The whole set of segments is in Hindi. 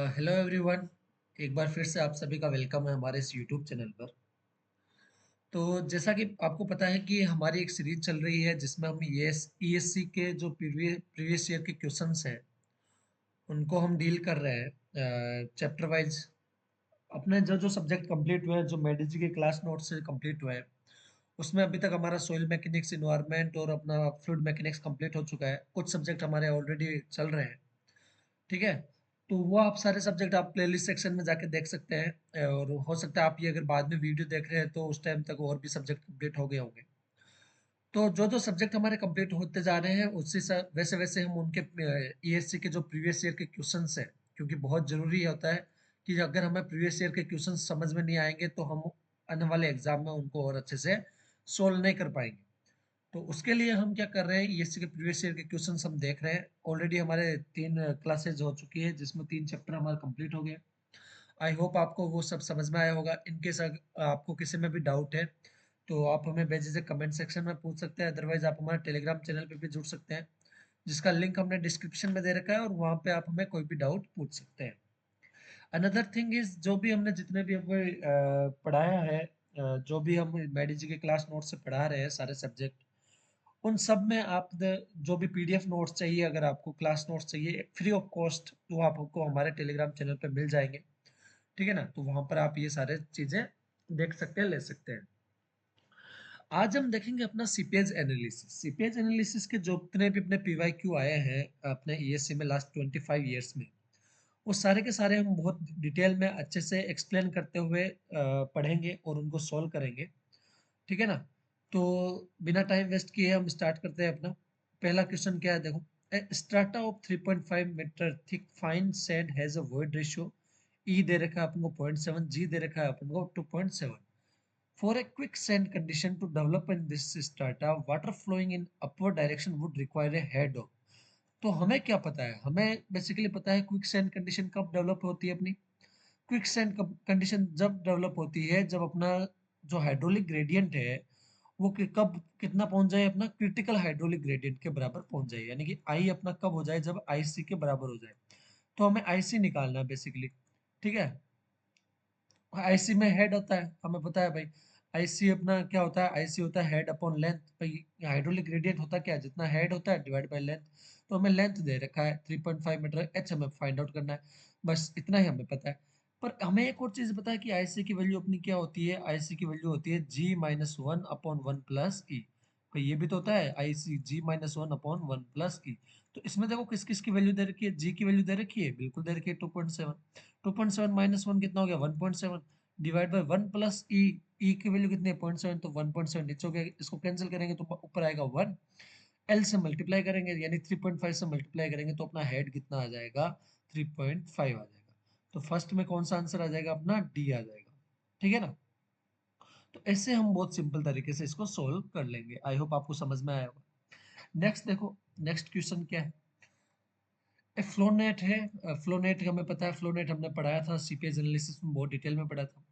Hello everyone. एक बार फिर से आप सभी का वेलकम है हमारे इस यूट्यूब चैनल पर। तो जैसा कि आपको पता है कि हमारी एक सीरीज चल रही है जिसमें हम ईएससी के जो प्रीवियस ईयर के क्वेश्चंस हैं उनको हम डील कर रहे हैं चैप्टर वाइज। अपने जो जो सब्जेक्ट कंप्लीट हुए हैं, जो मेडिजी के क्लास नोट से कंप्लीट हुए हैं, उसमें अभी तक हमारा सॉइल मैकेनिक्स, इन्वायरमेंट और अपना फ्लूइड मैकेनिक्स कंप्लीट हो चुका है। कुछ सब्जेक्ट हमारे ऑलरेडी चल रहे हैं। ठीक है। तो वो आप सारे सब्जेक्ट आप प्लेलिस्ट सेक्शन में जाके देख सकते हैं, और हो सकता है आप ये अगर बाद में वीडियो देख रहे हैं तो उस टाइम तक और भी सब्जेक्ट कंप्लीट हो गए होंगे। तो जो जो सब्जेक्ट हमारे कंप्लीट होते जा रहे हैं वैसे वैसे हम उनके ईएससी के जो प्रीवियस ईयर के क्वेश्चंस हैं, क्योंकि बहुत जरूरी होता है कि अगर हमें प्रीवियस ईयर के क्वेश्चन समझ में नहीं आएंगे तो हम आने वाले एग्जाम में उनको और अच्छे से सोल्व नहीं कर पाएंगे। तो उसके लिए हम क्या कर रहे हैं, ईएससी के प्रीवियस ईयर के क्वेश्चंस हम देख रहे हैं। ऑलरेडी हमारे 3 क्लासेज हो चुकी है जिसमें 3 चैप्टर हमारे कंप्लीट हो गए। आई होप आपको वो सब समझ में आया होगा। इनकेस आपको किसी में भी डाउट है तो आप हमें बेझिझक कमेंट सेक्शन में पूछ सकते हैं। अदरवाइज आप हमारे टेलीग्राम चैनल पे भी जुड़ सकते हैं, जिसका लिंक हमने डिस्क्रिप्शन में दे रखा है, और वहाँ पे आप हमें कोई भी डाउट पूछ सकते हैं। अनदर थिंग इज, जो भी हमने जितने भी हमें पढ़ाया है, जो भी हम मेडिजी के क्लास नोट से पढ़ा रहे हैं सारे सब्जेक्ट, उन सब में जो भी पीडीएफ नोट्स चाहिए, अगर आपको क्लास नोट्स चाहिए फ्री ऑफ कॉस्ट, तो आपको हमारे टेलीग्राम चैनल पे मिल जाएंगे। ठीक है ना। तो वहां पर आप ये सारे चीजें देख सकते हैं, ले सकते हैं। आज हम देखेंगे अपना सीपेज एनालिसिस। सीपेज एनालिसिस के जो जितने भी अपने पीवाई क्यू आए हैं अपने ईएससी में लास्ट 25 ईयर्स में, वो सारे के सारे हम बहुत डिटेल में अच्छे से एक्सप्लेन करते हुए पढ़ेंगे और उनको सॉल्व करेंगे। ठीक है ना। तो बिना टाइम वेस्ट किए हम स्टार्ट करते हैं अपना। पहला क्वेश्चन क्या है, देखो। A strata of 3.5 metre thick fine sand has a void ratio. E दे रखा है अपन को 0.7, जी दे रखा है अपन को 2.7। For a quick sand condition to develop in this strata, water flowing in upward direction would require a head of. तो हमें क्या पता है, हमें बेसिकली पता है क्विक सैंड कंडीशन कब डेवलप होती है अपनी। क्विक सैंड कंडीशन जब डेवलप होती है जब अपना जो हाइड्रोलिक ग्रेडियंट है वो कब कितना पहुंच जाए, अपना क्रिटिकल हाइड्रोलिक ग्रेडियंट के बराबर पहुंच जाए, यानी कि आई अपना कब हो जाए, जब आई सी के बराबर हो जाए। तो हमें आई सी निकालना है बेसिकली। ठीक है। आईसी में हेड होता है, हमें पता है भाई। आईसी अपना क्या होता है, आईसी होता है हेड अपॉन लेंथ। भाई हाइड्रोलिक ग्रेडियंट होता क्या है, जितना हेड होता है डिवाइड बाय लेंथ। तो हमें लेंथ दे रखा है 3.5 मीटर, एच हमें फाइंड आउट करना है। बस इतना ही हमें पता है। पर हमें एक और चीज पता है कि आईसी की वैल्यू अपनी क्या होती है। आईसी की वैल्यू होती है G minus one upon one plus e. भाई ये भी तो होता है IC G minus one upon one plus e. तो इसमें देखो किस किस की वैल्यू दे रखी है, जी की वैल्यू दे रखी है, बिल्कुल दे रखी है 2.7। 2.7 माइनस वन कितना हो गया, 1.7, डिवाइड बाय वन प्लस ई। ई की वैल्यू कितनी है, 0.7, तो 1.7 नीचे हो गया। इसको कैंसिल करेंगे तो ऊपर आएगा 1। एल से मल्टीप्लाई करेंगे यानी 3.5 से मल्टीप्लाई करेंगे तो अपना हेड कितना आ जाएगा, 3.5 आ जाएगा। तो फर्स्ट में कौन सा आंसर आ जाएगा, अपना डी आ जाएगा। ठीक है ना। तो ऐसे हम बहुत सिंपल तरीके से इसको सोल्व कर लेंगे। आई होप आपको समझ में आया होगा। नेक्स्ट देखो, नेक्स्ट क्वेश्चन क्या है। फ्लोनेट है। फ्लोनेट हमें पता है, फ्लोनेट हमने पढ़ाया था सीपीएस एनालिसिस में, बहुत डिटेल में पढ़ा था।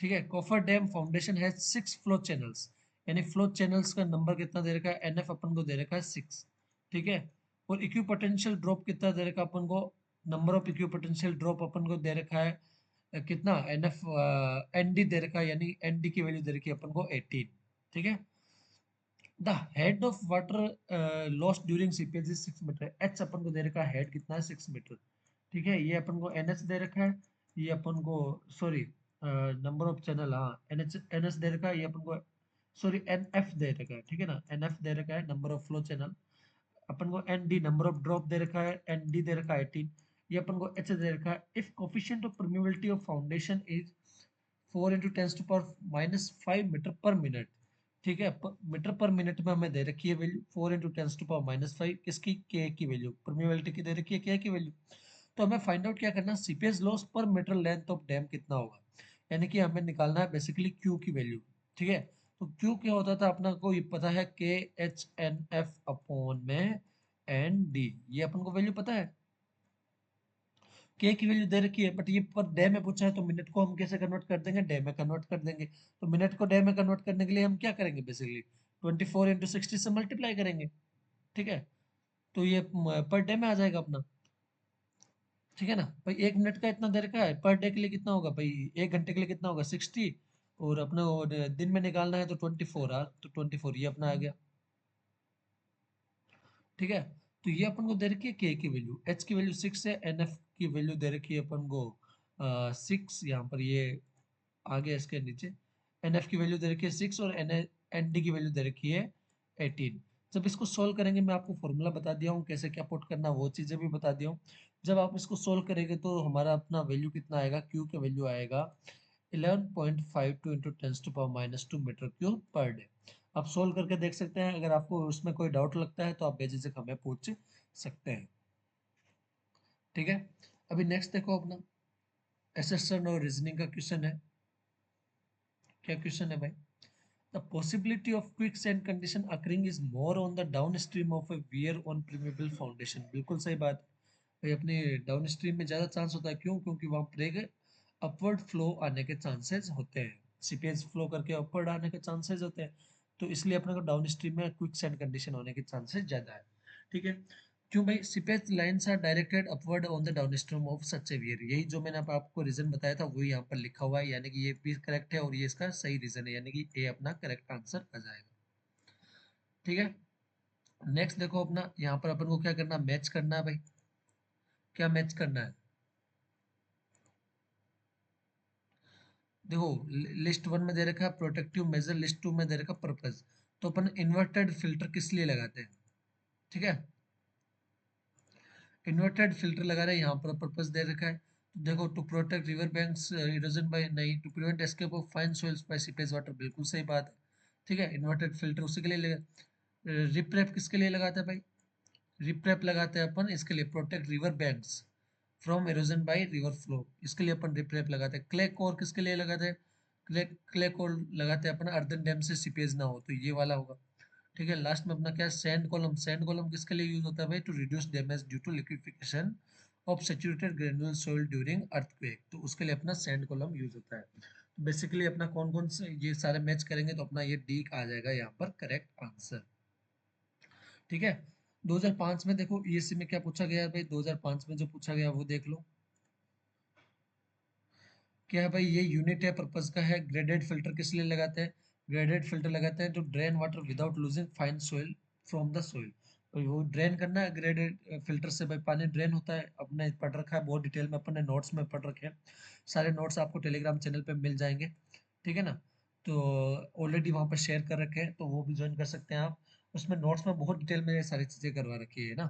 ठीक है। कॉफर डैम फाउंडेशन है 6 फ्लो चैनल्स, यानी फ्लो चैनल्स का नंबर कितना दे रखा है, एनएफ अपन को दे रखा है 6। ठीक है। और इक्वी पोटेंशियल ड्रॉप कितना दे रखा है अपन को, number of equipotential drop अपन को दे रखा है कितना, एनएफ एनडी दे रखा है, यानी एनडी की वैल्यू दे रखी है अपन को 18। ठीक है। The head of water lost during seepage is 6 metre. H अपन को दे रखा है, हेड कितना है 6 मीटर। ठीक है। ये अपन को एनएच दे रखा है, ये अपन को, सॉरी, नंबर ऑफ चैनल, हाँ एनएच एनएच दे रखा है, ये अपन को, सॉरी एनएफ दे रखा है। ठीक है ना, एनएफ दे रखा है, नंबर ऑफ फ्लो चैनल। अपन को एनडी नंबर ऑफ ड्रॉप दे रखा है, एनडी दे रखा है 18। ये अपन को एच दे रखा है। If coefficient of permeability of foundation is 4 into tens to power minus 5 metre per minute. ठीक है। मीटर पर मिनट में हमें दे रखी है value 4 into tens to power minus 5, किसकी, के की वैल्यू, परमेबिलिटी की दे रखी है, के की वैल्यू। तो हमें फाइंड आउट क्या करना है, सीपेज लॉस पर मीटर लेंथ ऑफ डैम कितना होगा, यानी कि हमें निकालना है बेसिकली क्यू की वैल्यू। ठीक है। तो क्यू क्या होता था अपना को ये पता है, K H N F upon में एन डी, ये अपन को वैल्यू पता है। के की वैल्यू दे रखी है, बट ये पर डे में पूछा है तो मिनट को हम कैसे कन्वर्ट कर देंगे, डे में कन्वर्ट कर देंगे। तो मिनट को डे में कन्वर्ट करने के लिए हम क्या करेंगे, बेसिकली 24 इंटू 60 से मल्टीप्लाई करेंगे। ठीक है। तो ये पर डे में आ जाएगा अपना। ठीक है ना भाई, 1 मिनट का इतना देर का है, पर डे के लिए कितना होगा भाई, 1 घंटे के लिए कितना होगा 60, और अपने वो दिन में निकालना है तो 24 आवर, तो 24 ये अपना आ गया। ठीक है, तो ये अपन को दे रखी है के की वैल्यू, एच की वैल्यू 6 है, एन एफ की वैल्यू दे रखी है अपन को 6, यहाँ पर ये आ गया इसके नीचे, एन एफ की वैल्यू दे रखी है 6 और एन डी की वैल्यू दे रखी है 18। जब इसको सोल्व करेंगे, मैं आपको फॉर्मूला बता दिया हूँ कैसे क्या पुट करना, वो चीज़ें भी बता दिया हूँ। जब आप इसको सोल्व करेंगे तो हमारा अपना वैल्यू कितना आएगा, क्यू का वैल्यू आएगा 11.52 into 10⁻² metre cube per day. आप सोल्व करके देख सकते हैं, अगर आपको उसमें कोई डाउट लगता है तो आप बेझिझक हमें पूछ सकते हैं। ठीक है, अभी नेक्स्ट देखो अपना एसेशन और रीजनिंग का क्वेश्चन है। क्या क्वेश्चन है भाई, the possibility of quick sand condition occurring is more on the downstream of a weir on permeable foundation. बिल्कुल सही बात है भाई, अपने डाउन स्ट्रीम में ज़्यादा चांस होता है, क्यों, क्योंकि वहाँ पर एक अपवर्ड फ्लो आने के चांसेस होते हैं, सीपेज फ्लो करके अपवर्ड आने के चांसेस होते हैं, तो इसलिए अपने को डाउन स्ट्रीम में क्विक सैंड कंडीशन होने के चांसेस ज़्यादा है। ठीक है, क्यों भाई, seepage lines are directed upward on the downstream of such a weir, यही जो मैंने आपको रीजन बताया था वही यहाँ पर लिखा हुआ है, यानी कि ये भी करेक्ट है और ये इसका सही रीजन है, यानी कि ए अपना करेक्ट आंसर आ जाएगा। ठीक है, नेक्स्ट देखो अपना, यहाँ पर अपन को क्या करना, मैच करना है भाई। क्या मैच करना है, देखो लिस्ट वन में दे रखा है प्रोटेक्टिव मेजर, लिस्ट टू में दे रखा पर्पज, तो अपन इन्वर्टेड फिल्टर किस लिए लगाते हैं। ठीक है, इन्वर्टेड फिल्टर लगा रहे हैं, यहाँ पर पर्पस दे रखा है, तो देखो to protect river banks erosion by, नहीं, to prevent escape of fine soils by seepage water, बिल्कुल सही बात है। ठीक है, इन्वर्टेड फिल्टर उसी के लिए लगा। रिप्रेप किसके लिए लगाते हैं भाई, रिप्रेप लगाते हैं अपन इसके लिए, protect river banks from erosion by river flow, इसके लिए अपन रिप्रेप लगाते हैं। क्ले कोर किसके लिए लगाते हैं, क्ले कोर लगाते हैं अपन अर्दन डैम से सीपेज ना हो, तो ये वाला होगा। ठीक है, लास्ट में अपना क्या है, सैंड कॉलम, सैंड कॉलम किसके लिए यूज होता है भाई, to reduce damage due to liquefaction of saturated granular soil during earthquake, तो उसके लिए अपना सैंड कॉलम यूज होता है। तो बेसिकली अपना कौन कौन से ये सारे मैच करेंगे तो अपना ये डी आ जाएगा यहाँ पर करेक्ट आंसर। ठीक है, 2005 में देखो ईएससी में क्या पूछा गया है भाई, 2005 में जो पूछा गया वो देख लो। क्या है भाई, ये यूनिट है पर्पस का है, ग्रेडेड फिल्टर किस लिए लगाते हैं, ग्रेडेड फिल्टर लगाते हैं to drain water without losing fine soil from the soil, तो वो ड्रेन करना है, ग्रेडेड फिल्टर से भाई पानी ड्रेन होता है, अपने पढ़ रखा है बहुत डिटेल में, अपने नोट्स में पढ़ रखे हैं, सारे नोट्स आपको टेलीग्राम चैनल पे मिल जाएंगे। ठीक है ना, तो ऑलरेडी वहाँ पर शेयर कर रखे हैं, तो वो भी ज्वाइन कर सकते हैं आप, उसमें नोट्स में बहुत डिटेल में ये सारी चीज़ें करवा रखी है ना।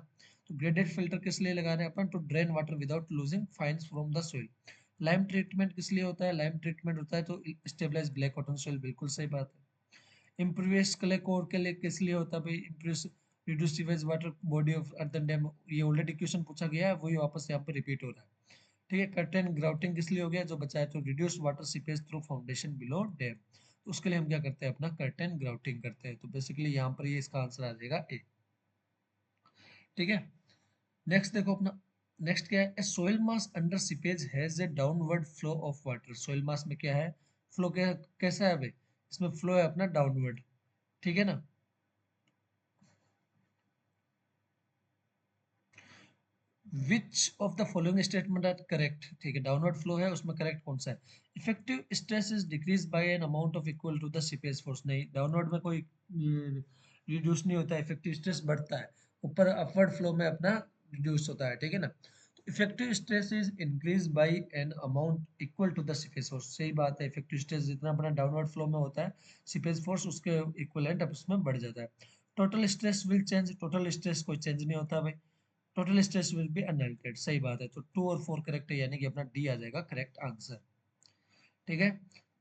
तो ग्रेडेड फिल्टर किस लिए लगा रहे हैं अपन, to drain water without losing fines from the soil. Lime treatment किस लिए होता है, लाइम ट्रीटमेंट होता है तो स्टेबलाइज ब्लैक कॉटन सोइल, बिल्कुल सही बात है। इम्प्रूवियस क्ले कोर के लिए किस लिए होता है भाई, improve reduce sewage water body of earthen dam, ये ऑलरेडी क्वेश्चन पूछा गया है, वही वापस यहाँ पर रिपीट हो रहा है। ठीक है, कर्टेन ग्राउटिंग किस लिए हो गया, जो बचा है, तो reduce water seepage through foundation below dam, तो उसके लिए हम क्या करते हैं, अपना कर्टेन ग्राउटिंग करते हैं, तो बेसिकली यहाँ पर ये इसका आंसर आ जाएगा ए। ठीक है, नेक्स्ट देखो अपना, नेक्स्ट क्या है, soil mass under seepage has a downward flow of water, soil mass में क्या है, फ्लो क्या कैसा है भाई, इसमें फ्लो है अपना डाउनवर्ड। ठीक है ना, which of the following statement are correct, ठीक है, डाउनवर्ड फ्लो है उसमें करेक्ट कौन सा है, effective stress is decrease by an amount of equal to the seepage force, नहीं, डाउनवर्ड में कोई रिड्यूस नहीं होता है, इफेक्टिव स्ट्रेस बढ़ता है, ऊपर अपवर्ड फ्लो में अपना रिड्यूस होता है। ठीक है ना, तो effective stress is increase by an amount equal to the seepage force, सही बात है, इफेक्टिव स्ट्रेस जितना अपना डाउनवर्ड फ्लो में होता है सीपेज फोर्स उसके इक्वलेंट अब उसमें बढ़ जाता है। Total stress will change, total stress कोई चेंज नहीं होता भाई, टोटल स्ट्रेस विल बी अनअल्टेड, सही बात है, तो 2 और 4 करेक्ट है, यानी कि अपना डी आ जाएगा करेक्ट आंसर। ठीक है,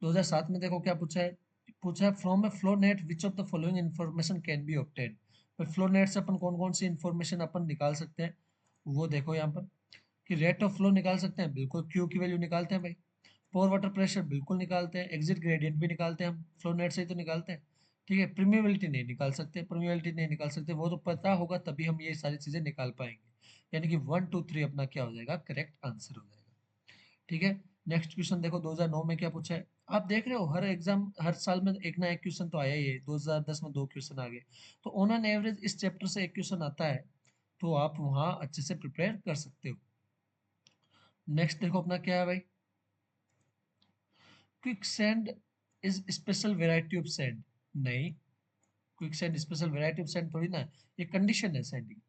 2007 में देखो क्या पूछा है, पूछा है from A flow net which of the following information can be obtain, तो फ्लो नेट से अपन कौन कौन सी इन्फॉर्मेशन अपन निकाल सकते हैं, वो देखो यहाँ पर, कि रेट ऑफ फ्लो निकाल सकते हैं, बिल्कुल, क्यू की वैल्यू निकालते हैं भाई, पोर वाटर प्रेशर बिल्कुल निकालते हैं, एग्जिट ग्रेडियंट भी निकालते हैं हम, फ्लो नेट से ही तो निकालते हैं। ठीक है, परमेबिलिटी नहीं निकाल सकते, परमेबिलिटी नहीं निकाल सकते, वो तो पता होगा तभी हम ये सारी चीजें निकाल पाएंगे, यानी कि 1 2 3 अपना क्या हो जाएगा, करेक्ट आंसर हो जाएगा। ठीक है, नेक्स्ट क्वेश्चन देखो 2009 में क्या पूछा है, आप देख रहे हो हर एग्जाम हर साल में एक ना एक क्वेश्चन तो आया ही है, 2010 में 2 क्वेश्चन आ गए, तो ऑन एन एवरेज इस चैप्टर से एक क्वेश्चन आता है, तो आप वहाँ अच्छे से प्रिपेयर कर सकते हो। नेक्स्ट देखो अपना क्या है भाई, quicksand is special variety of sand. नहीं, quicksand special variety of sand थोड़ी ना है, ये कंडीशन है सैंड की।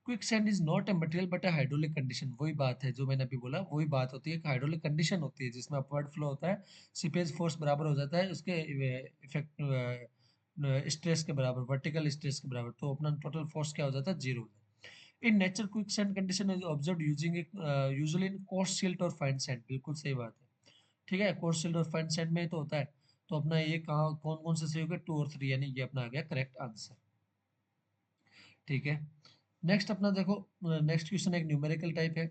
Quicksand is not a material but a hydraulic condition. वही बात है जो मैंने अभी बोला, वही बात होती है कि हाइड्रोलिक कंडीशन होती है जिसमें अपवर्ड फ्लो होता है, सीपेज फोर्स बराबर हो जाता है उसके इफेक्ट स्ट्रेस के बराबर, वर्टिकल स्ट्रेस के बराबर, तो अपना टोटल फोर्स क्या हो जाता है, जीरो हो जाता है। In nature quick sand condition is observed using usually in course silt और फाइन सैंड। बिल्कुल सही बात है, ठीक है, कोर्स सिल्ट और फाइन सैंड में तो होता है। तो अपना ये कहाँ कौन कौन से सही हो गए, 2 और 3, यानी ये अपना आ गया करेक्ट आंसर। ठीक है, नेक्स्ट अपना देखो, नेक्स्ट क्वेश्चन एक न्यूमेरिकल टाइप है।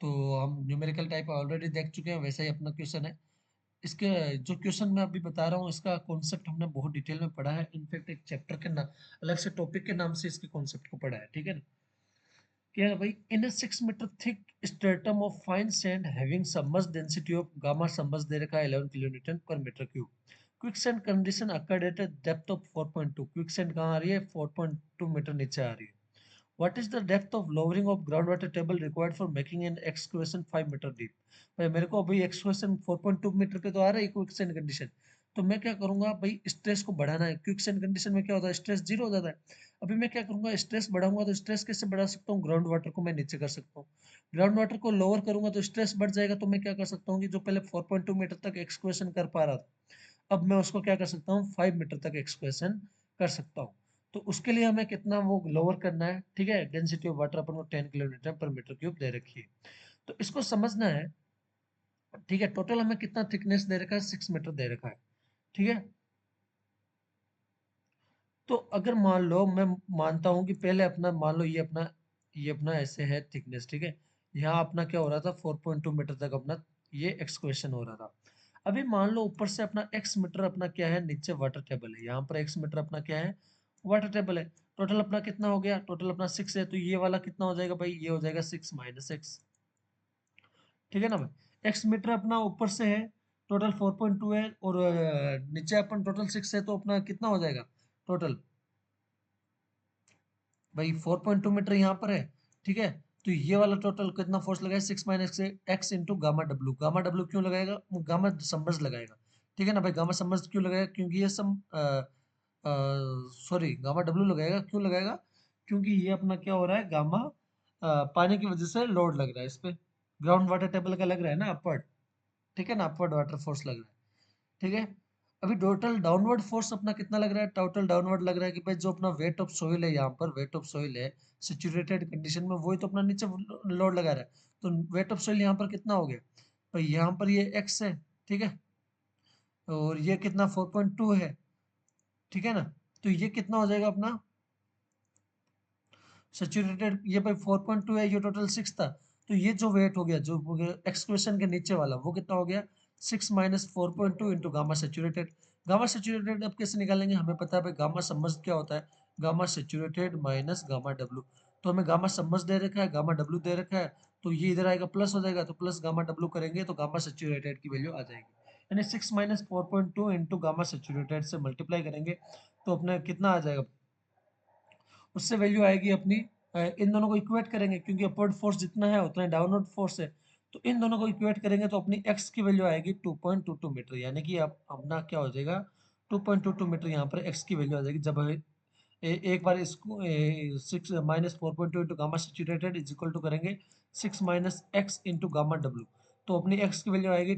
तो हम न्यूमेरिकल टाइप ऑलरेडी देख चुके हैं, वैसा ही अपना क्वेश्चन है। इसके जो क्वेश्चन मैं अभी बता रहा हूँ इसका कॉन्सेप्ट हमने बहुत डिटेल में पढ़ा है, इनफैक्ट एक चैप्टर के नाम, अलग से टॉपिक के नाम से इसके कॉन्सेप्ट को पढ़ा है, ठीक है ना। क्या है भाई, in 6 metre thick stratum of fine sand having submerged density of gamma submerged दे रखा है 11 kilonewton per metre cube. Quick sand condition occurred at depth of 4.2। Quicksand कहाँ आ रही है, 4.2 मीटर नीचे आ रही है। What is the depth of lowering of groundwater table required for making an excavation 5 metre deep? भाई मेरे को अभी excavation 4.2 मीटर पे तो आ रहा है क्विक सैंड कंडीशन। तो मैं क्या करूंगा भाई, स्ट्रेस को बढ़ाना है। क्विक सैंड कंडीशन में क्या होता है, स्ट्रेस जीरो हो जाता है। अभी मैं क्या करूंगा, स्ट्रेस बढ़ाऊंगा तो स्ट्रेस कैसे बढ़ा सकता हूँ, ग्राउंड वाटर को मैं नीचे कर सकता हूँ। ग्राउंड वाटर को लोअर करूंगा तो स्ट्रेस बढ़ जाएगा, तो मैं क्या कर सकता हूँ कि जो पहले 4.2 मीटर तक एक्सक्वेशन कर पा रहा था, अब मैं उसको क्या कर सकता हूँ, 5 मीटर तक एक्सक्वेशन कर सकता हूँ। तो उसके लिए हमें कितना वो लोअर करना है, ठीक है, डेंसिटी ऑफ वाटर अपन को 10 किलोमीटर पर मीटर क्यूब दे रखी है। तो इसको समझना है, ठीक है, टोटल हमें कितना थिकनेस दे रखा है, 6 मीटर दे रखा है, ठीक है। तो अगर मान लो, मैं मानता हूँ कि पहले अपना मान लो ये अपना ऐसे है थिकनेस, ठीक है। यहाँ अपना क्या हो रहा था, 4.2 मीटर तक अपना ये एक्सक्वेशन हो रहा था। अभी मान लो ऊपर से अपना x मीटर अपना क्या है, नीचे वाटर टेबल है, यहाँ पर x मीटर अपना क्या है, वाटर टेबल है। टोटल अपना कितना हो गया, टोटल अपना 6 है, तो ये वाला कितना हो जाएगा भाई, ये हो जाएगा 6 - x, ठीक है ना भाई। x मीटर अपना ऊपर से है, टोटल 4.2 है, और नीचे अपन टोटल 6 है, तो अपना कितना हो जाएगा टोटल भाई, 4.2 मीटर यहाँ पर है, ठीक है। तो ये वाला टोटल कितना फोर्स लगाएगा, 6 - x into gamma W. Gamma W क्यों लगाएगा, वो गामा समर्ज लगाएगा, ठीक है ना भाई। गामा समर्ज क्यों लगाएगा, क्योंकि ये सम सॉरी, गामा डब्ल्यू लगाएगा, क्यों लगाएगा, क्योंकि ये अपना क्या हो रहा है, गामा पानी की वजह से लोड लग रहा है इस पे, ग्राउंड वाटर टेबल का लग रहा है ना अपवर्ड, ठीक है ना, अपवर्ड वाटर फोर्स लग रहा है, ठीक है। अभी टोटल डाउनवर्ड फोर्स अपना कितना लग रहा है, टोटल डाउनवर्ड लग रहा है कि भाई जो अपना वेट ऑफ सोइल है, यहाँ पर वेट ऑफ सोइल है सेचुरेटेड कंडीशन में, वही तो अपना नीचे लोड लगा रहा है। तो वेट ऑफ सोइल यहाँ पर कितना हो गया भाई, यहाँ पर ये x है, ठीक है, और ये कितना 4.2 है, ठीक है ना। तो ये कितना हो जाएगा अपना सैचुरेटेड, ये भाई 4.2 है, ये टोटल 6 था। तो ये जो वेट हो गया, जो एक्सक्वेशन के नीचे वाला, वो कितना हो गया, 6 - 4.2 into gamma saturated. Gamma saturated अब कैसे निकालेंगे, हमें पता है भाई गामा सबमर्ज क्या होता है, gamma saturated minus gamma W. तो हमें गामा सबमर्ज दे रखा है, गामा डब्ल्यू दे रखा है, तो ये इधर आएगा प्लस हो जाएगा, तो प्लस गामा डब्ल्यू करेंगे तो गामा सेचुरेटेड की वैल्यू आ जाएगी, यानी 6 - 4.2 इंटू गामा सेचुरेटेड से मल्टीप्लाई करेंगे तो अपने कितना आ जाएगा, उससे वैल्यू आएगी अपनी, इन दोनों को इक्वेट करेंगे क्योंकि अपवर्ड फोर्स जितना है उतना डाउनवर्ड फोर्स है। तो इन दोनों को इक्वेट करेंगे तो अपनी एक्स की वैल्यू आएगी 2.22 मीटर, यानी कि अब अपना क्या हो जाएगा, 2.22 मीटर यहाँ पर एक्स की वैल्यू आ जाएगी। जब एक बार इसको 6 - 4.2 into gamma saturated is equal to करेंगे 6 - x इंटू गामा डब्ल्यू, तो अपनी एक्स की वैल्यू आएगी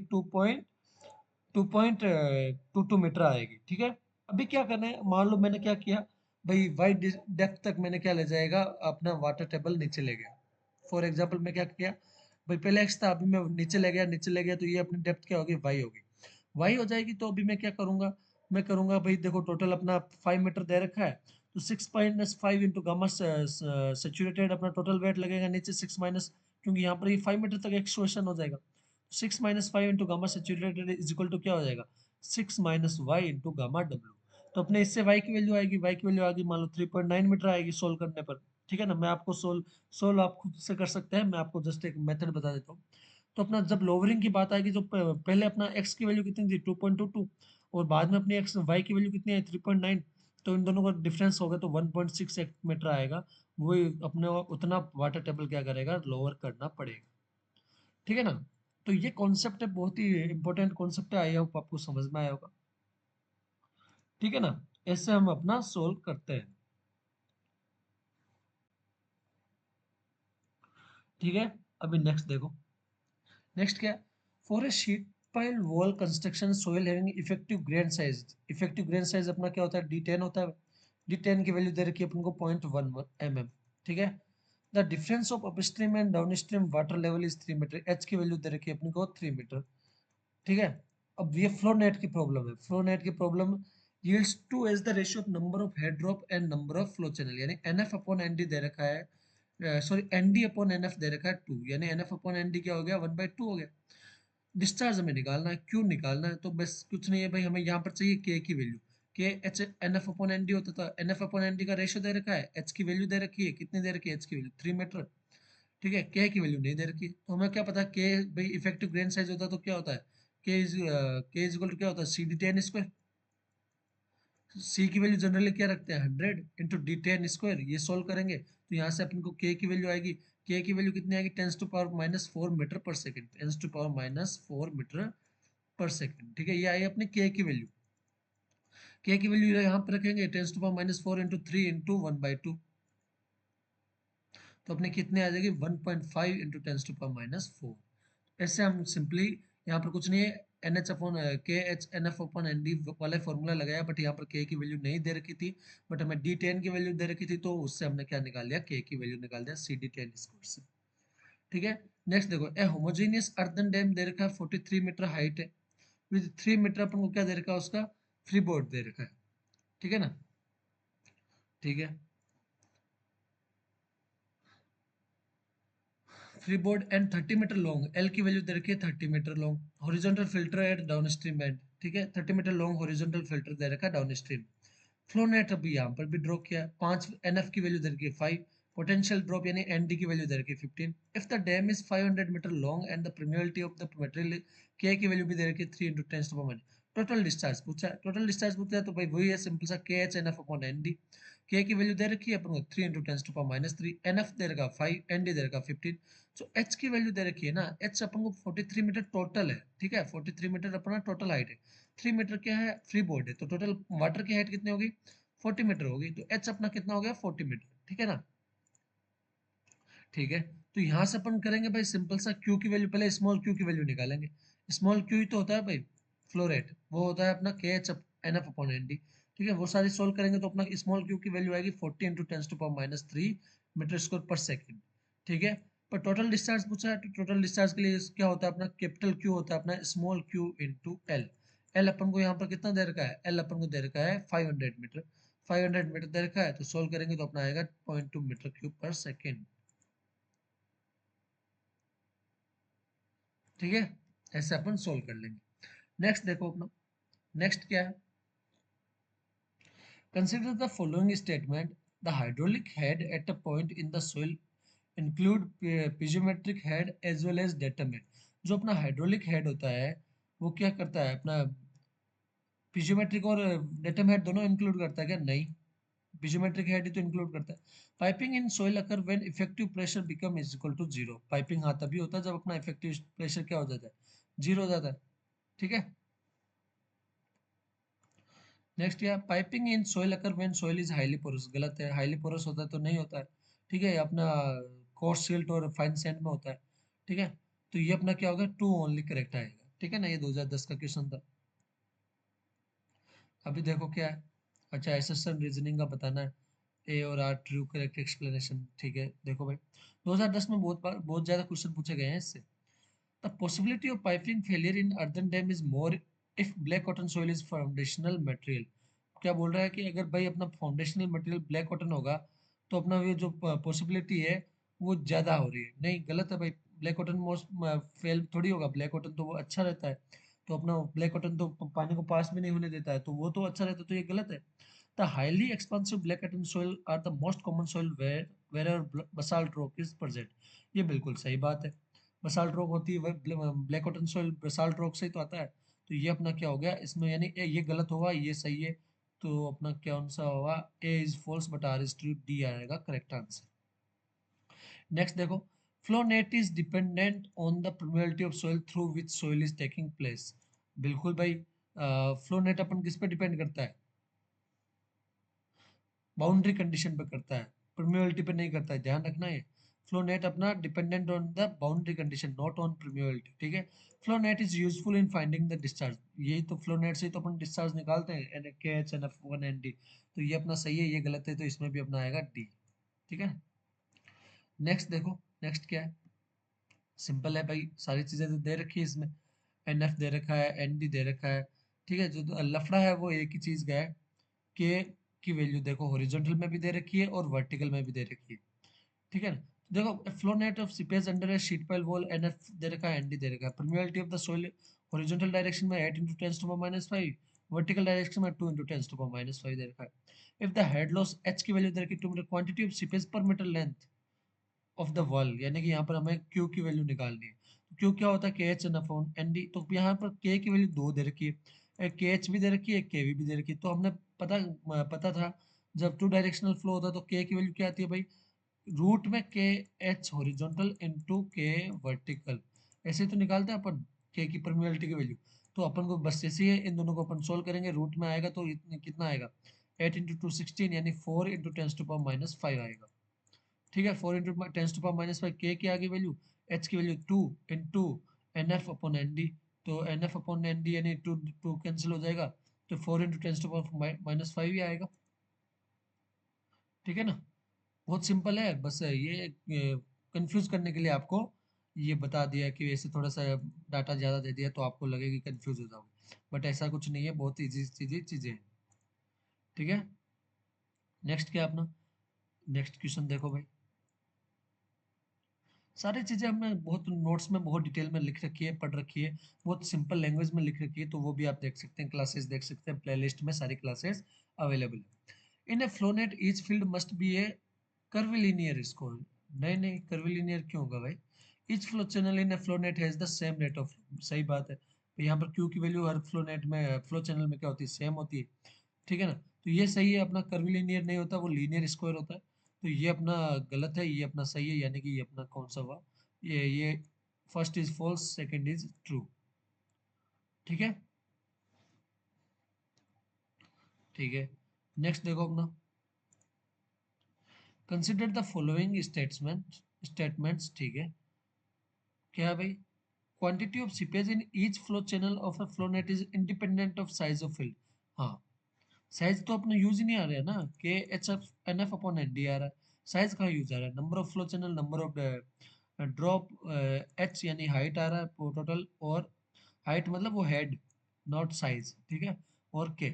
2.22 मीटर आएगी, ठीक है। अभी क्या करना है, मान लो मैंने क्या किया भाई, वाई डेप्थ तक मैंने क्या ले जाएगा, अपना वाटर टेबल नीचे ले गया। फॉर एग्जांपल मैं क्या किया भाई, पहले एक्स था, अभी मैं नीचे ले गया, नीचे ले गया, तो ये अपनी डेप्थ क्या होगी, वाई होगी। वाई हो जाएगी, तो अभी मैं क्या करूंगा, मैं करूंगा भाई, देखो टोटल अपना 5 मीटर दे रखा है, तो 6 - 5 इंटू गामा सेचुरेटेड अपना टोटल वेट लगेगा नीचे 6 क्योंकि यहाँ पर ये 5 मीटर तक एक्सक्वेशन हो जाएगा। 6 - 5 into gamma saturated is equal to क्या हो जाएगा, 6 - y इंटू गामा डब्ल्यू। तो अपने इससे y की वैल्यू आएगी, y की वैल्यू आएगी मान लो 3.9 मीटर आएगी सोल्व करने पर, ठीक है ना। मैं आपको सोल्व आप खुद से कर सकते हैं, मैं आपको जस्ट एक मेथड बता देता हूँ। तो अपना जब लोअरिंग की बात आएगी, जो पहले अपना x की वैल्यू कितनी थी 2.22, और बाद में अपनी x y की वैल्यू कितनी है 3.9, तो इन दोनों का डिफरेंस होगा तो 1.6 मीटर आएगा। वही अपने उतना वाटर टेबल क्या करेगा, लोअर करना पड़ेगा, ठीक है ना। तो ये कॉन्सेप्ट है, बहुत ही इंपॉर्टेंट कॉन्सेप्ट है, आई होप आपको समझ में आया होगा। ठीक है ना। ऐसे हम अपना सोल्व करते हैं। ठीक है। अभी नेक्स्ट देखो। नेक्स्ट क्या है, for a sheet pile wall construction soil having effective grain size. Effective grain size अपना क्या होता है, D10 होता है। D10 की वैल्यू दे रखी है अपन को 0.1 mm। ठीक है। The difference of upstream and downstream water level is 3 metre. H की वैल्यू दे रखी है अपन को 3 मीटर। ठीक है। अब ये फ्लो नेट की प्रॉब्लम है। फ्लो नेट की problem yields to as the ratio of number of head drop and number of flow channel, यानी NF अपॉन ND दे रखा है, सॉरी ND अपॉन NF दे रखा है 2, यानी NF अपॉन ND क्या हो गया, 1/2 हो गया। डिस्चार्ज हमें निकालना है, क्यों निकालना है, तो बस कुछ नहीं है भाई, हमें यहाँ पर चाहिए के की वैल्यू। के एच NF अपॉन ND होता था, NF अपॉन ND का रेशियो दे रखा है, एच की वैल्यू दे रखी है, कितनी दे रखी है, एच की वैल्यू 3 मीटर। ठीक है। के की वैल्यू नहीं दे रखी, तो हमें क्या पता के भाई इफेक्टिव ग्रेन साइज होता है तो क्या होता है, के इज इक्वल टू क्या होता है, CD10 स्क्वायर। सी की वैल्यू जनरली क्या रखते हैं, 100 × D10 स्क्वायर। ये सोल्व करेंगे तो यहाँ से अपन को के की वैल्यू आएगी। के की वैल्यू कितनी आएगी, tens to power -4 metre per second, tens to power -4 metre per second. ठीक है, ये आई अपनी के की वैल्यू। के की वैल्यू यहाँ पर रखेंगे, टेंस टू पावर -4 × 3 × 1/2। तो अपने कितने आ जाएगी, 1.5 × टेंस टू पावर -4। ऐसे हम सिंपली, यहाँ पर कुछ नहीं है, N H upon K H N F upon N D वाला फॉर्मूला लगाया, बट यहाँ पर के की वैल्यू नहीं दे रखी थी, बट हमें D10 की वैल्यू दे रखी थी, तो उससे हमने क्या निकाल लिया, के की वैल्यू निकाल दिया CD10 स्क्वायर से। ठीक है। नेक्स्ट देखो, ए होमोजेनियस अर्थन डैम दे रखा है, 43 मीटर हाइट है, विद 3 मीटर अपन को क्या दे रखा है, उसका फ्री बोर्ड दे रखा है। ठीक है ना। ठीक है। Free board and 30 metre long, L की वैल्यू दे रखी है 30 metre long. Horizontal filter at downstream end. ठीक है, 30 मीटर लॉन्ग हॉरिजॉन्टल फिल्टर दे रखा है डाउन स्ट्रीम। फ्लो नेट अभी यहाँ पर भी ड्रॉ किया है, 5 NF की वैल्यू दे रखी है 5। पोटेंशियल ड्रॉप यानी ND की वैल्यू दे रखी है 15। If the dam is 500 metre long and the permeability of the material, K की वैल्यू भी दे रखी है 3 × 10⁻⁻⁻। टोटल डिस्चार्ज पूछा है, टोटल डिस्चार्ज पूछा है तो भाई वही है सिंपल सा, K H N F upon N D. K की वैल्यू दे रखी है अपन को 3 × 10⁻³ NF दे रखा 5, ND दे रखा 15। सो एच की वैल्यू दे रखी है ना, एच अपन को 43 मीटर टोटल है। ठीक है, 43 मीटर अपना टोटल हाइट है। 3 मीटर क्या है, फ्री बोर्ड है, तो टोटल वाटर की हाइट कितनी होगी, 40 मीटर होगी, तो एच अपना कितना हो गया, 40 मीटर। ठीक है ना। ठीक है। तो यहाँ से अपन करेंगे भाई सिंपल सा, क्यू की वैल्यू, पहले स्मॉल क्यू की वैल्यू निकालेंगे। स्मॉल क्यू ही तो होता है भाई फ्लो रेट, वो होता है अपना K H N F upon N D. ठीक है, वो सारी सोल्व करेंगे तो अपना स्मॉल क्यू की वैल्यू आएगी 40 × 10⁻³ मीटर स्क्वायर पर सेकेंड। ठीक है। पर टोटल डिस्चार्ज पूछा है, तो टोटल डिस्चार्ज के लिए क्या होता है अपना, कैपिटल क्यू होता है अपना small Q into L. L upon को यहाँ पर कितना दे रखा है, एल अपन को दे रखा है 500 मीटर। 500 मीटर दे रखा है, तो सोल्व करेंगे तो अपना आएगा 0.2 मीटर क्यूब पर सेकेंड। ठीक है। ऐसे अपन सोल्व कर लेंगे। नेक्स्ट देखो अपना, नेक्स्ट क्या है, consider the following statement, the hydraulic head at a point in the soil include piezometric head as well as datum head. जो अपना हाइड्रोलिक हेड होता है वो क्या करता है अपना, पिजोमेट्रिक और डेटम हेड दोनों इंक्लूड करता है क्या, नहीं, पिजोमेट्रिक हेड ही तो इंक्लूड करता है। Piping in soil occur when effective pressure become is equal to zero. Piping हाँ तभी होता है जब अपना इफेक्टिव प्रेशर क्या हो जाता है, जीरो हो जाता है। ठीक है। नेक्स्ट या piping in soil occur when soil is highly porous, गलत है, हाईली पोरस होता है तो नहीं होता है। ठीक है, अपना कोर्स सिल्ट और फाइन सैंड में होता है। ठीक है, तो ये अपना क्या होगा, टू ओनली करेक्ट आएगा। ठीक है ना, ये 2010 का क्वेश्चन था। अभी देखो क्या है, अच्छा एसएसएन रीजनिंग का बताना है, ए और आर ट्रू करेक्ट एक्सप्लेनेशन। ठीक है, देखो भाई 2010 में बहुत ज्यादा क्वेश्चन पूछे गए हैं इससे। The possibility of piping failure in earthen dam is more if black cotton soil is foundational material. क्या बोल रहा है कि अगर भाई अपना फाउंडेशनल मटेरियल ब्लैक कॉटन होगा तो अपना ये जो पॉसिबिलिटी है वो ज्यादा हो रही है। नहीं, गलत है भाई, ब्लैक कॉटन मोस्ट फेल थोड़ी होगा, ब्लैक कॉटन तो वो अच्छा रहता है। तो अपना ब्लैक कॉटन तो पानी को पास भी नहीं होने देता है, तो वो तो अच्छा रहता है, तो ये गलत है। The highly expensive black cotton soil are the most common soil where basalt rock is present. ये बिल्कुल सही बात है, बसाल्ट रॉक होती है, black cotton soil basalt rock से ही तो आता है। तो ये अपना क्या हो गया इसमें, यानी ये गलत होगा, ये सही है। तो अपना कौन सा होगा, A is false but R is true, D आएगा करेक्ट आंसर। नेक्स्ट देखो, flow net is dependent on the permeability of soil through which soil is taking place. बिल्कुल भाई, फ्लो नेट अपन किस पे डिपेंड करता है? बाउंड्री कंडीशन पे करता है, परमेबिलिटी पे नहीं करता है, ध्यान रखना है। फ्लो नेट अपना dependent on the boundary condition, not on permeability, ठीक है। Flow net is useful in finding the discharge. यही तो फ्लो नेट से तो अपन डिस्चार्ज निकालते हैं, N K H N F one N D. तो ये अपना सही है, ये गलत है, तो इसमें भी अपना आएगा डी, ठीक है। नेक्स्ट देखो, नेक्स्ट क्या है? सिंपल है भाई, सारी चीजें तो दे रखी है इसमें। एन एफ दे रखा है, एन डी दे रखा है, ठीक है। जो तो लफड़ा है वो एक ही चीज का है, के की वैल्यू देखो हॉरिजॉन्टल में भी दे रखी है और वर्टिकल में भी दे रखी है, ठीक है ना। तो देखो flow net of seepage under a sheet pile wall, NF दे रखा है, एनडी दे रखा है। Permeability of the soil horizontal direction में 8 × 10⁻⁵, वर्टिकल डायरेक्शन में 2 × 10⁻⁵ दे रखा है। If the head loss H की वैल्यू दे रखी है, 2 metre quantity of seepage per metre length of the wall, यानी कि यहाँ पर हमें क्यू की वैल्यू निकालनी है। तो क्यू क्या होता है? K H N upon N D. तो यहाँ पर के की वैल्यू दो दे रखी है, एक के एच भी दे रखी है, एक के वी भी दे रखी है। तो हमने पता पता था, जब टू डायरेक्शनल फ्लो होता है तो के की वैल्यू क्या आती है भाई? रूट में के एच हॉरिजॉन्टल इंटू के वर्टिकल, ऐसे तो निकालते हैं अपन के की परमेबिलिटी की वैल्यू। तो अपन को बस जैसे ही है, इन दोनों को अपन सोल्व करेंगे, रूट में आएगा तो कितना आएगा? 8 × 2 16, यानी 4 × 10⁻⁵ आएगा, ठीक है। 4 × 10⁻⁵ के की आगे वैल्यू, एच की value 2 into N F upon N D. तो N F upon N D यानी टू टू कैंसिल हो जाएगा, तो 4 × 10⁻⁻⁵ ही आएगा, ठीक है ना। बहुत सिंपल है, बस ये कंफ्यूज करने के लिए आपको ये बता दिया कि ऐसे थोड़ा सा डाटा ज़्यादा दे दिया तो आपको लगे कि कंफ्यूज हो जाओगे, बट ऐसा कुछ नहीं है, बहुत इजी चीज़ें चीज़ें हैं, ठीक है। नेक्स्ट क्या अपना, नेक्स्ट क्वेश्चन देखो भाई। सारी चीज़ें हमने बहुत नोट्स में बहुत डिटेल में लिख रखी है, पढ़ रखी है, बहुत सिंपल लैंग्वेज में लिख रखी है, तो वो भी आप देख सकते हैं, क्लासेस देख सकते हैं, प्लेलिस्ट में सारी क्लासेस अवेलेबल है। In a flow net each field must be a curvilinear इसको, नहीं नहीं curvilinear क्यों होगा भाई? each flow channel in a flow net has the same rate of flow, सही बात है। तो यहाँ पर Q की वैल्यू हर फ्लो नेट में, फ्लो चैनल में क्या होती है? सेम होती है, ठीक है ना। तो ये सही है अपना, curvilinear नहीं होता, वो लीनियर स्क्वायर होता है। तो ये अपना गलत है, ये अपना सही है, यानी कि ये अपना कौन सा हुआ? ये first is false, second is true, ठीक है, ठीक है। नेक्स्ट देखो अपना, कंसिडर द फॉलोइंग स्टेटमेंट्स, ठीक है। क्या है भाई? Quantity of seepage in each flow channel of a flow net is independent of size of field. हाँ, साइज तो अपना यूज ही नहीं आ रहा है ना, K H F N F upon N D आ रहा है, साइज कहाँ यूज आ रहा है? Number of flow channel, number of drop, H यानी हाइट आ रहा है टोटल, और हाइट मतलब वो हेड, नॉट साइज, ठीक है, और के,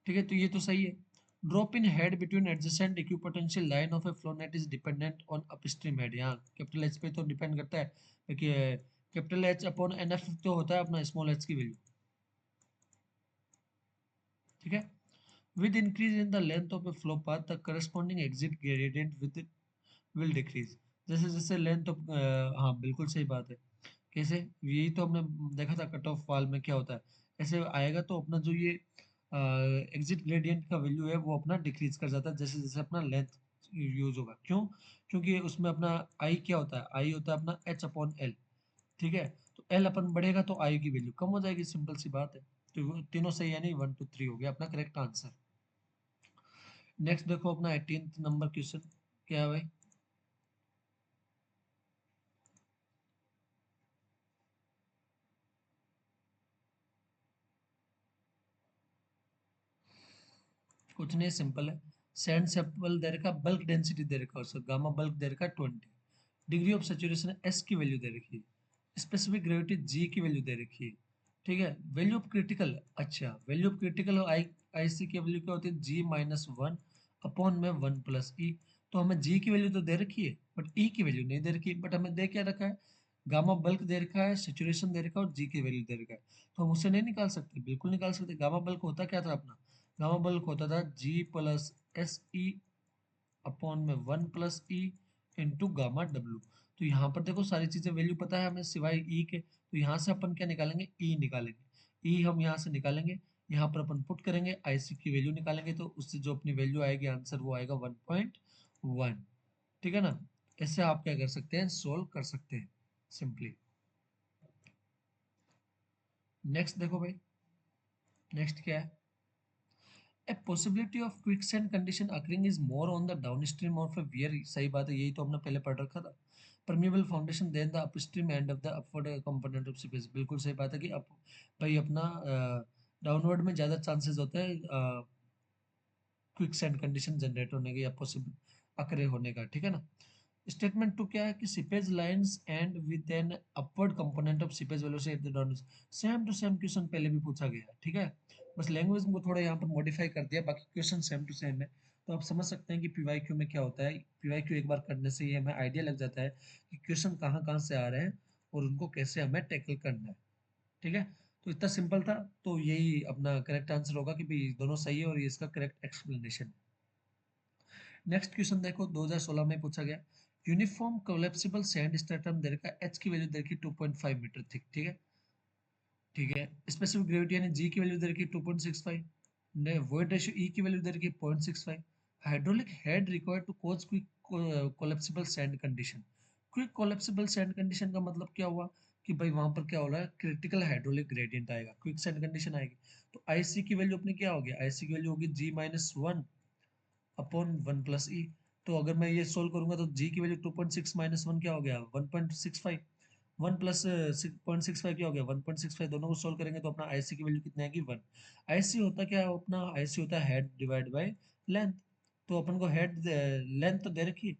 ठीक है। तो ये तो सही है। Drop in head between adjacent equipotential line of a flow net is dependent on upstream head. यहाँ कैपिटल एच पे तो डिपेंड करता है, देखिए capital H upon N F तो होता है अपना स्मॉल एच की वैल्यू, ठीक है। With increase in the length of a flow path the corresponding exit gradient with will decrease. जैसे जैसे लेंथ ऑफ, हाँ बिल्कुल सही बात है। कैसे? यही तो हमने देखा था कट ऑफ वाल में क्या होता है, ऐसे आएगा तो अपना जो ये एग्जिट ग्रेडियंट का वैल्यू है वो अपना डिक्रीज कर जाता है जैसे जैसे अपना लेंथ यूज होगा। क्यों? क्योंकि उसमें अपना आई क्या होता है? आई होता है अपना एच अपॉन एल, ठीक है। तो एल अपन बढ़ेगा तो आई की वैल्यू कम हो जाएगी, सिंपल सी बात है। तो वो तीनों सही, यानी 1 2 3 हो गया अपना करेक्ट आंसर। नेक्स्ट देखो अपना 18th नंबर क्वेश्चन, क्या है भाई? कुछ नहीं, सिंपल है। सैंड सैंपल दे रखा, बल्क डेंसिटी दे रखा, उसका गामा बल्क दे रखा 20, डिग्री ऑफ सेचुरेशन एस की वैल्यू दे रखी है, स्पेसिफिक ग्रेविटी जी की वैल्यू दे रखी है, ठीक है। वैल्यू ऑफ क्रिटिकल, अच्छा वैल्यू ऑफ क्रिटिकल आई आई सी की वैल्यू क्या होती है? जी माइनस वन अपॉन में वन प्लस ई। तो हमें जी की वैल्यू तो दे रखी है, बट ई की वैल्यू नहीं दे रखी, बट हमें दे क्या रखा है? गामा बल्क दे रखा है, सेचुरेशन दे रखा है, और जी की वैल्यू दे रखा है। तो हम उससे नहीं निकाल सकते? बिल्कुल निकाल सकते। गामा बल्क होता क्या था अपना? गामा बल्क होता था जी प्लस एस ई अपॉन में one plus E into gamma W. तो यहाँ पर देखो सारी चीजें वैल्यू पता है हमें सिवाय ई के, तो यहाँ से अपन क्या निकालेंगे? ई निकालेंगे। ई हम यहाँ से निकालेंगे, यहाँ पर अपन पुट करेंगे, आईसी की वैल्यू निकालेंगे, तो उससे जो अपनी वैल्यू आएगी आंसर वो आएगा 1.1, ठीक है ना। ऐसे आप क्या कर सकते हैं, सोल्व कर सकते हैं सिंपली। नेक्स्ट देखो भाई, नेक्स्ट क्या है, A possibility of quicksand condition occurring is more on the downstream of a weir। सही बात है, यही तो हमने पहले पढ़ रखा था। Permeable foundation then the upstream end of the upward component of seepage। बिल्कुल सही बात है कि अप भाई अपना डाउनवर्ड में ज़्यादा चांसेस होते हैं क्विक सैंड कंडीशन जनरेट होने के या पॉसिबल अकरे होने का, ठीक है ना। स्टेटमेंट टू क्या है कि seepage lines end with an upward component of seepage velocity at the down. Same to same question पहले भी पूछा गया है, ठीक है। बस लैंग्वेज को थोड़ा यहाँ पर मॉडिफाई कर दिया, बाकी क्वेश्चन सेम टू सेम है। तो आप समझ सकते हैं कि पीवाईक्यू में क्या होता है। पीवाईक्यू एक बार करने से ही हमें आइडिया लग जाता है कि क्वेश्चन कहाँ कहाँ से आ रहे हैं और उनको कैसे हमें टैकल करना है, ठीक है। तो इतना सिंपल था, तो यही अपना करेक्ट आंसर होगा कि भाई दोनों सही है और ये इसका करेक्ट एक्सप्लेनेशन है। नेक्स्ट क्वेश्चन देखो, 2016 में पूछा गया, यूनिफॉर्म कोलैप्सिबल सैंड स्ट्रेटम दे रखा, एच की वैल्यू दे रखी 2.5 मीटर थिक, ठीक है। ठीक है, स्पेसिफिक ग्रेविटी यानी जी की वैल्यू दे रखी 2.65, ने वॉइड रेशियो ई की वैल्यू दे रखी 0.65, hydraulic head required to cause quick collapsible sand condition. Quick collapsible sand condition का मतलब क्या हुआ कि भाई वहां पर क्या हो रहा है, क्रिटिकल हाइड्रोलिक ग्रेडियंट आएगा, क्विक सैंड कंडीशन आएगी। तो आईसी की वैल्यू अपनी क्या होगी, आईसी की वैल्यू होगी जी-1 अपॉन 1 + ई। तो अगर मैं ये सोल्व करूंगा तो जी की वैल्यू 2.6 माइनस वन क्या हो गया, 1.65। 1 प्लस 6.65 क्या हो गया, 1.65। दोनों को सोल्व करेंगे तो अपना आईसी की वैल्यू कितनी आएगी, 1। आईसी होता क्या है, अपना आईसी होता है हेड डिवाइड बाय लेंथ। तो अपन को हेड लेंथ तो दे रखी है,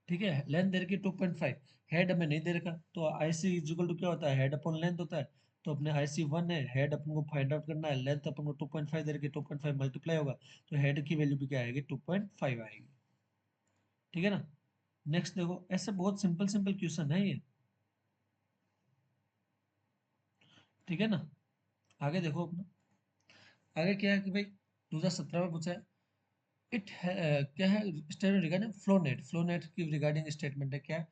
ठीक है, लेंथ दे रखी 2.5, हेड हमें नहीं दे रखा। तो आईसी इज इक्वल टू क्या होता है, हेड अपॉन लेंथ होता है। तो अपने आईसी 1 है, हेड अपन को फाइंड आउट करना है, लेंथ अपन को 2.5 दे रखी, 2.5 मल्टीप्लाई होगा तो हेड की वैल्यू भी क्या आएगी, 2.5 आएगी, ठीक है ना। नेक्स्ट देखो, ऐसे बहुत सिंपल सिंपल क्वेश्चन है ये, ठीक है ना। आगे देखो अपना, आगे क्या है कि भाई 2017 में पूछा है, क्या है statement regarding flow net, flow net की रिगार्डिंग स्टेटमेंट है, क्या है,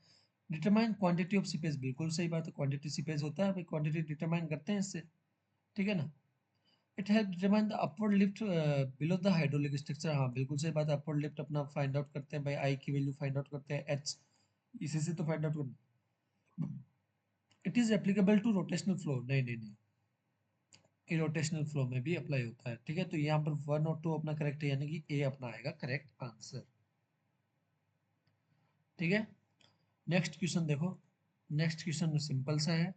डिटरमाइन क्वांटिटी ऑफ सीपेज। बिल्कुल सही बात है, क्वांटिटी सीपेज होता है भाई, क्वांटिटी डिटरमाइन करते हैं इससे, ठीक है ना। It help determine the upward lift below the hydraulic structure. हाँ बिल्कुल सही बात है, अपवर्ड लिफ्ट अपना फाइंड आउट करते हैं भाई, आई की वैल्यू फाइंड आउट करते हैं, एच इसी से तो फाइंड आउट करते हैं। It is applicable to rotational flow, नहीं नहीं नहीं, इरोटेशनल फ्लो में भी अप्लाई होता है, ठीक है। तो यहाँ पर 1 और 2 अपना करेक्ट है, यानी कि ए अपना आएगा करेक्ट आंसर, ठीक है। नेक्स्ट क्वेश्चन देखो, नेक्स्ट क्वेश्चन सिंपल सा है।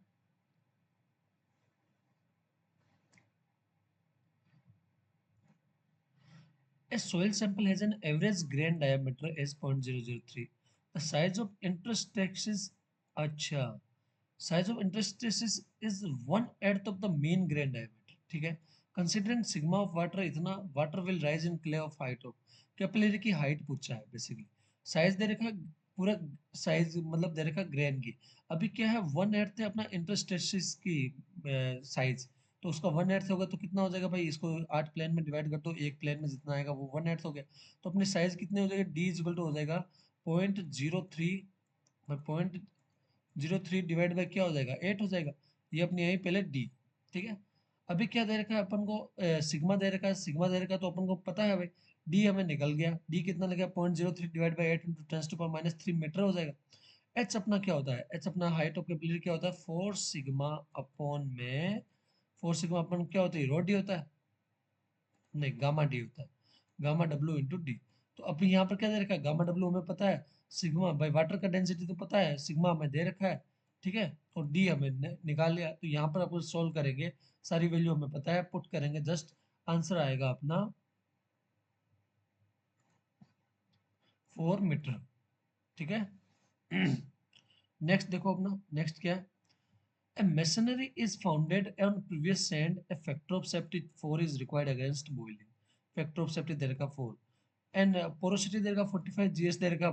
A soil sample has an average grain diameter as 0.003। The size of interstices, अच्छा, size of interstices is 1/8 of the mean grain diameter, ठीक है। Considering sigma of water, इतना water will rise in clay of height of, capillary की हाइट पूछा है बेसिकली। साइज दे रखा है, पूरा साइज मतलब दे रखा ग्रेन की। अभी क्या है, 1/8 है अपना इंटरस्टेशिस की साइज। तो उसका 1/8 होगा तो कितना हो जाएगा भाई, इसको 8 प्लेन में डिवाइड कर दो, एक प्लेन में जितना आएगा वो 1/8 हो गया। तो अपनी साइज कितने हो जाएगा, डी इज इक्वल टू हो जाएगा 0.03, 0.03 डिवाइड बाई क्या हो जाएगा, 8 हो जाएगा। ये अपनी आई पहले डी, ठीक है। अभी क्या दे रखा है अपन को, सिग्मा दे रखा है, सिग्मा दे रखा है तो अपन को पता है भाई, डी हमें निकल गया, डी कितना लगा 0.03 डिवाइड बाई 8 इंटू 10⁻³ मीटर हो जाएगा। एच अपना क्या होता है, एच अपना हाइट ऑफ कैपिलरी क्या होता है, 4 सिग्मा अपॉन में 4 सिग्मा अपन क्या होता है, रो डी होता है, नहीं गामा डी होता है, गामा डब्ल्यू इंटू डी। तो अब यहाँ पर क्या दे रखा है, गामा डब्ल्यू हमें पता है, सिग्मा भाई वाटर का डेंसिटी तो पता है, सिग्मा हमें दे रखा है, ठीक है। और डी हमें निकाल लिया। तो यहाँ पर अपन सोल्व करेंगे, सारी वैल्यू हमें पता है, पुट करेंगे जस्ट, आंसर आएगा अपना 4 मीटर, ठीक है। नेक्स्ट देखो अपना, नेक्स्ट क्या है, A masonry is founded on previous sand. A factor of safety 4 is required against boiling. Factor of safety दे रखा 4 and porosity दे रखा 45, GS दे रखा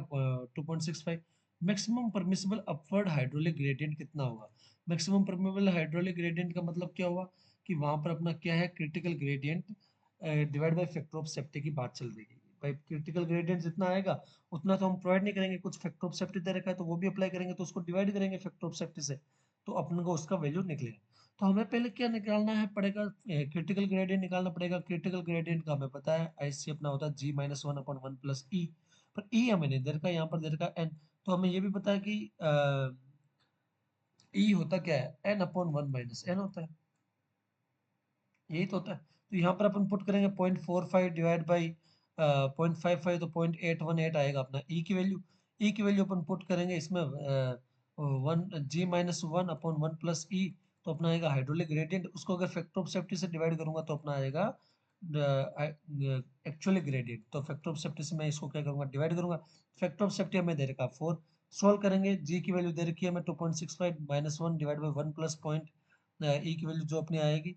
2.65। Maximum permissible upward hydraulic gradient कितना होगा। मैक्सिमम परमिसिबल हाइड्रोलिक ग्रेडियंट का मतलब क्या हुआ कि वहां पर अपना क्या है, critical gradient divide by factor of safety की बात चल रही है भाई। क्रिटिकल ग्रेडियंट जितना आएगा उतना तो हम प्रोवाइड नहीं करेंगे, कुछ फैक्टर ऑफ सेफ्टी दे रखा है तो वो भी अप्लाई करेंगे, तो उसको डिवाइड करेंगे फैक्टर ऑफ सेफ्टी से, तो अपन को उसका वैल्यू निकलेगा। तो हमें पहले क्या निकालना है पड़ेगा, क्रिटिकल ग्रेडियंट निकालना पड़ेगा। क्रिटिकल ग्रेडियंट का हमें पता है, आईसी अपना होता है जी-1/1 + ई। पर ई हमें नहीं दे रखा, यहाँ पर दे रखा एन। तो हमें ये भी पता है कि ई होता क्या है, N upon one minus N होता है, यही तो होता है। तो यहाँ पर अपन पुट करेंगे 0.45 डिवाइड बाई 0.55, तो 0.818 आएगा अपना ई की वैल्यू। ई की वैल्यू अपन पुट करेंगे इसमें one G minus one upon one plus e, तो अपना आएगा हाइड्रोलिक ग्रेडियंट। उसको अगर फैक्टर ऑफ सेफ्टी से डिवाइड करूंगा तो अपना आएगा एक्चुअली ग्रेडियंट। तो फैक्टर ऑफ सेफ्टी से मैं इसको क्या करूंगा, डिवाइड करूंगा। फैक्टर ऑफ सेफ्टी हमें दे रखा 4, सोल्व करेंगे। जी की वैल्यू दे रखी है हमें 2.65 minus one divide by one plus point, e की वैल्यू जो अपनी आएगी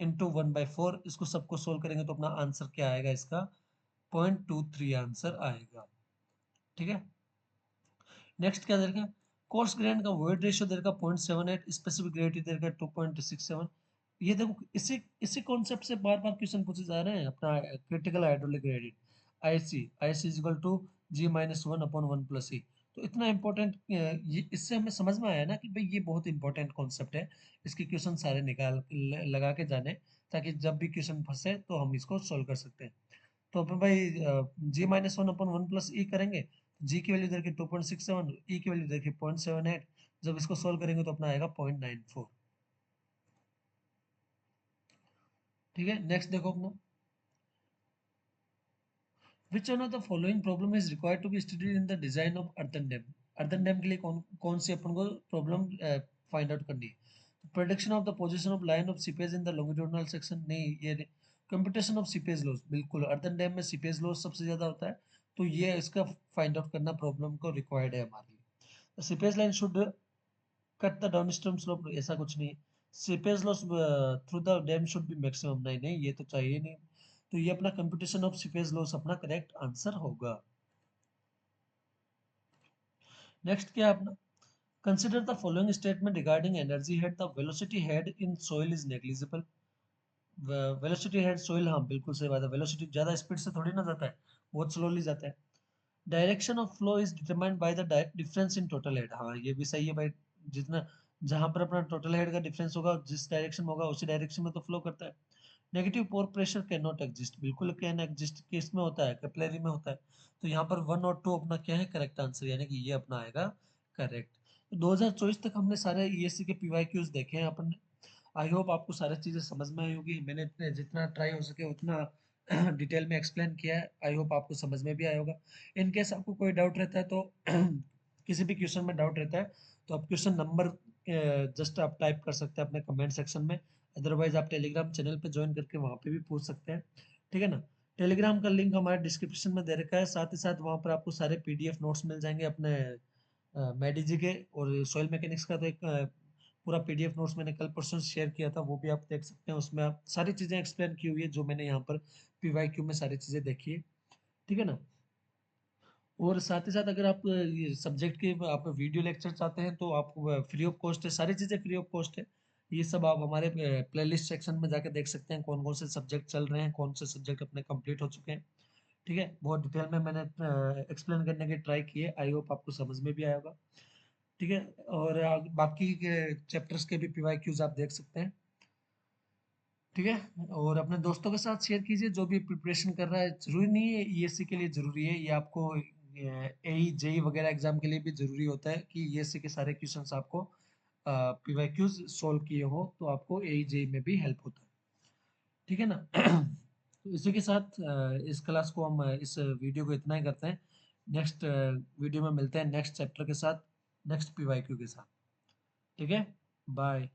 इंटू 1/4। इसको सबको सोल्व करेंगे तो अपना आंसर क्या आएगा इसका, 0.23 आंसर आएगा। ठीक है, नेक्स्ट क्या दे रखा है, कोर्स ग्रेन का वेट रेशियो दे रखा 0.78, स्पेसिफिक ग्रेविटी दे रखा 2.67। ये देखो इसी इसी कॉन्सेप्ट से बार बार क्वेश्चन पूछे जा रहे हैं। अपना critical hydraulic gradient I C is equal to G minus one upon one plus e. तो इतना इंपॉर्टेंट, ये इससे हमें समझ में आया ना कि भाई ये बहुत इंपॉर्टेंट कॉन्सेप्ट है। इसके क्वेश्चन सारे निकाल लगा के जाने, ताकि जब भी क्वेश्चन फंसे तो हम इसको सोल्व कर सकते हैं। तो अपन भाई जी माइनस वन अपन वन प्लस ई करेंगे। जी की वैल्यू देखिए 2.67, ई की वैल्यू देखिए 0.78। जब इसको सोल्व करेंगे तो अपना आएगा 0.94। ठीक है, नेक्स्ट देखो अपना, which one of the following problem is required to be studied in the design of earthen dam. Earthen dam के लिए कौन कौन सी अपन को प्रॉब्लम फाइंड आउट करनी है। Prediction of the position of line of seepage in the longitudinal section, नहीं ये नहीं। कंप्यूटेशन ऑफ सीपेज लॉस, बिल्कुल अर्दन डैम में सीपेज लॉस सबसे ज्यादा होता है, तो ये इसका फाइंड आउट करना प्रॉब्लम को रिक्वायर्ड है हमारे लिए। Seepage line should cut the downstream slope, ऐसा कुछ नहीं। Seepage loss through the dam should be maximum, नहीं नहीं ये तो चाहिए नहीं। तो ये अपना कंप्यूटेशन ऑफ सीपेज लॉस अपना करेक्ट आंसर होगा। नेक्स्ट क्या है अपना, consider the following statement regarding energy head, the velocity head in soil is negligible. Velocity head soil, हाँ बिल्कुल सही बात है, वेलोसिटी ज्यादा स्पीड से थोड़ी ना जाता है, बहुत स्लोली जाता है। Direction of flow is determined by the difference in total head, हाँ ये भी सही है भाई। जितना जहां पर अपना टोटल हेड का डिफरेंस होगा, जिस डायरेक्शन में होगा उसी डायरेक्शन में तो फ्लो करता है। Negative pore pressure can not exist, बिल्कुल कैन एग्जिस्ट, किस में होता है, कैपिलरी में होता है। तो यहाँ पर वन और टू अपना क्या है, करेक्ट आंसर, यानी कि ये अपना आएगा करेक्ट। 2024 तक हमने सारे ईएससी के पीवाईक्यूज देखे हैं अपन ने। आई होप आपको सारी चीजें समझ में आई होगी। मैंने जितना ट्राई हो सके उतना डिटेल में एक्सप्लेन किया है, आई होप आपको समझ में भी आया होगा। इन केस आपको कोई डाउट रहता है तो किसी भी क्वेश्चन में डाउट रहता है तो आप क्वेश्चन नंबर जस्ट आप टाइप कर सकते हैं अपने कमेंट सेक्शन में। अदरवाइज आप टेलीग्राम चैनल पे ज्वाइन करके वहाँ पे भी पूछ सकते हैं। ठीक है ना, टेलीग्राम का लिंक हमारे डिस्क्रिप्शन में दे रखा है, साथ ही साथ वहाँ पर आपको सारे पीडीएफ नोट्स मिल जाएंगे अपने मैडी के। और सॉइल मैकेनिक्स का तो एक पूरा पीडीएफ नोट्स मैंने कल परसों शेयर किया था, वो भी आप देख सकते हैं। उसमें आप सारी चीज़ें एक्सप्लेन की हुई है जो मैंने यहाँ पर पीवाईक्यू में सारी चीज़ें देखी है। ठीक है ना, और साथ ही साथ अगर आप ये सब्जेक्ट के आप वीडियो लेक्चर चाहते हैं तो आप फ्री ऑफ कॉस्ट है, सारी चीज़ें फ्री ऑफ कॉस्ट है। ये सब आप हमारे प्लेलिस्ट सेक्शन में जाके देख सकते हैं कौन कौन से सब्जेक्ट चल रहे हैं, कौन से सब्जेक्ट अपने कंप्लीट हो चुके हैं। ठीक है, बहुत डिटेल में मैंने एक्सप्लेन करने की ट्राई की है, आई होप आपको समझ में भी आया होगा। ठीक है, और बाकी के चैप्टर्स के भी पीवाईक्यूज आप देख सकते हैं। ठीक है, और अपने दोस्तों के साथ शेयर कीजिए जो भी प्रिपरेशन कर रहा है। जरूरी नहीं है ईएससी के लिए जरूरी है, ये आपको एई जेई वगैरह एग्जाम के लिए भी जरूरी होता है कि ईएससी के सारे क्वेश्चंस आपको पीवाईक्यूज सोल्व किए हो तो आपको एई जेई में भी हेल्प होता है। ठीक है ना, तो इसी के साथ इस क्लास को हम इस वीडियो को इतना ही करते हैं। नेक्स्ट वीडियो में मिलते हैं नेक्स्ट चैप्टर के साथ, नेक्स्ट पीवाईक्यू के साथ। ठीक है, बाय।